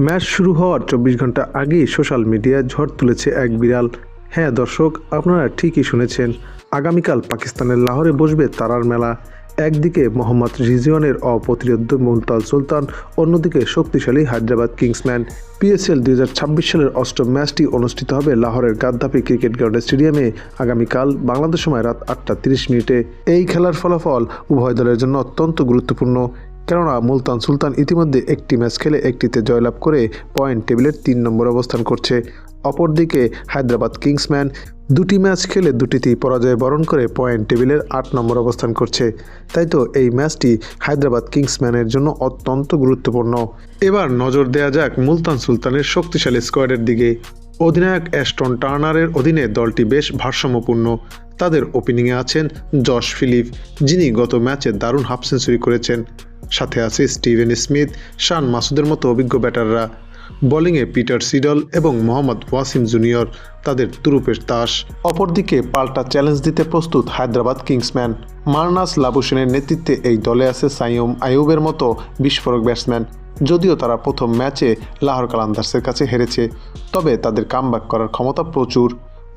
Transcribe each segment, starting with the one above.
Match শুরু হওয়ার ২৪ ঘন্টা আগেই সোশ্যাল মিডিয়ায় ঝড় তুলেছে এক বিড়াল। হ্যাঁ দর্শক, আপনারা ঠিকই শুনেছেন, আগামীকাল পাকিস্তানের লাহোরে বসবে তারার মেলা। একদিকে মোহাম্মদ রিজওয়ানের অপ্রতিরোধ্য মুলতান সুলতান, অন্যদিকে শক্তিশালী হায়দ্রাবাদ কিংসম্যান। পিএসএল ২০২৬ সালের অষ্টম ম্যাচটি অনুষ্ঠিত হবে লাহোরের গাদ্দাফি ক্রিকেট গ্রাউন্ড স্টেডিয়ামে আগামীকাল বাংলাদেশ সময় রাত ৮টা ৩০ মিনিটে। এই খেলার ফলাফল উভয় দলের জন্য অত্যন্ত গুরুত্বপূর্ণ, কেননা মুলতান সুলতান ইতিমধ্যে একটি ম্যাচ খেলে একটিতে জয়লাভ করে পয়েন্ট টেবিলের ৩ নম্বর অবস্থান করছে। অপরদিকে হায়দ্রাবাদ কিংসম্যান দুটি ম্যাচ খেলে দুটিতেই পরাজয় বরণ করে পয়েন্ট টেবিলের ৮ নম্বর অবস্থান করছে। তাই তো এই ম্যাচটি হায়দ্রাবাদ কিংসম্যানের জন্য অত্যন্ত গুরুত্বপূর্ণ। এবার নজর দেওয়া যাক মুলতান সুলতানের শক্তিশালী স্কোয়াডের দিকে। অধিনায়ক অ্যাস্টন টার্নারের অধীনে দলটি বেশ ভারসাম্যপূর্ণ। তাদের ওপেনিংয়ে আছেন জশ ফিলিপ, যিনি গত ম্যাচে দারুণ হাফ সেঞ্চুরি করেছেন। সাথে আছে স্টিভেন স্মিথ, শান মাসুদের মতো অভিজ্ঞ ব্যাটাররা। বোলিংয়ে পিটার সিডল এবং মোহাম্মদ ওয়াসিম জুনিয়র তাদের তুরুপের তাস। অপরদিকে পাল্টা চ্যালেঞ্জ দিতে প্রস্তুত হায়দ্রাবাদ কিংসম্যান। মারনাস লাবুসেনের নেতৃত্বে এই দলে আছে সাইম আইয়ুবের মতো বিস্ফোরক ব্যাটসম্যান। যদিও তারা প্রথম ম্যাচে লাহোর কালান্দার্সের কাছে হেরেছে, তবে তাদের কামব্যাক করার ক্ষমতা প্রচুর।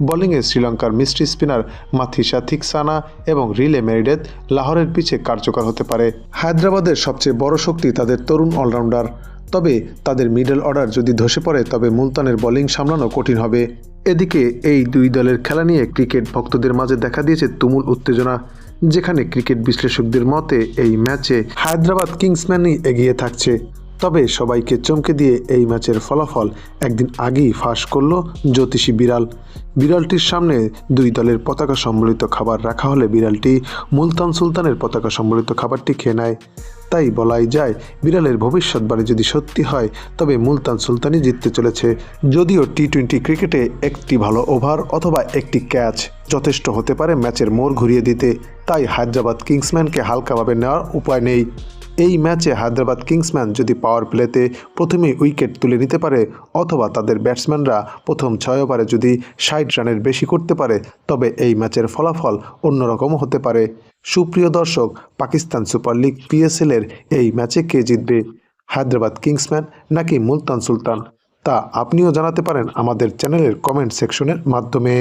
বোলিংয়ে শ্রীলঙ্কার মিস্ট্রি স্পিনার মাথিসা থিকসানা এবং রিলে মেরিডেথ লাহোরের পিছে কার্যকর হতে পারে। হায়দ্রাবাদের সবচেয়ে বড় শক্তি তাদের তরুণ অলরাউন্ডার, তবে তাদের মিডল অর্ডার যদি ধসে পড়ে তবে মুলতানের বোলিং সামলানো কঠিন হবে। এদিকে এই দুই দলের খেলা নিয়ে ক্রিকেট ভক্তদের মাঝে দেখা দিয়েছে তুমুল উত্তেজনা, যেখানে ক্রিকেট বিশ্লেষকদের মতে এই ম্যাচে হায়দ্রাবাদ কিংসম্যানই এগিয়ে থাকছে। তবে সবাইকে চমকে দিয়ে এই ম্যাচের ফলাফল একদিন আগেই ফাঁস করল জ্যোতিষী বিড়াল। বিড়ালটির সামনে দুই দলের পতাকা সম্বলিত খাবার রাখা হলে বিড়ালটি মুলতান সুলতানের পতাকা সম্বলিত খাবারটি খেয়ে নেয়। তাই বলাই যায়, বিড়ালের ভবিষ্যৎবাণী যদি সত্যি হয় তবে মুলতান সুলতানই জিততে চলেছে। যদিও টি-20 ক্রিকেটে একটি ভালো ওভার অথবা একটি ক্যাচ যথেষ্ট হতে পারে ম্যাচের মোড় ঘুরিয়ে দিতে, তাই হায়দ্রাবাদ কিংসম্যানকে হালকাভাবে নেওয়ার উপায় নেই। এই ম্যাচে হায়দ্রাবাদ কিংসম্যান যদি পাওয়ার প্লেতে প্রথমেই উইকেট তুলে নিতে পারে অথবা তাদের ব্যাটসম্যানরা প্রথম ৬ ওভারে যদি ৬০ রানের বেশি করতে পারে, তবে এই ম্যাচের ফলাফল অন্যরকম হতে পারে। সুপ্রিয় দর্শক, পাকিস্তান সুপার লিগ পিএসএলের এই ম্যাচে কে জিতবে, হায়দ্রাবাদ কিংসম্যান নাকি মুলতান সুলতান? তা আপনিও জানাতে পারেন আমাদের চ্যানেলের কমেন্ট সেকশনের মাধ্যমে।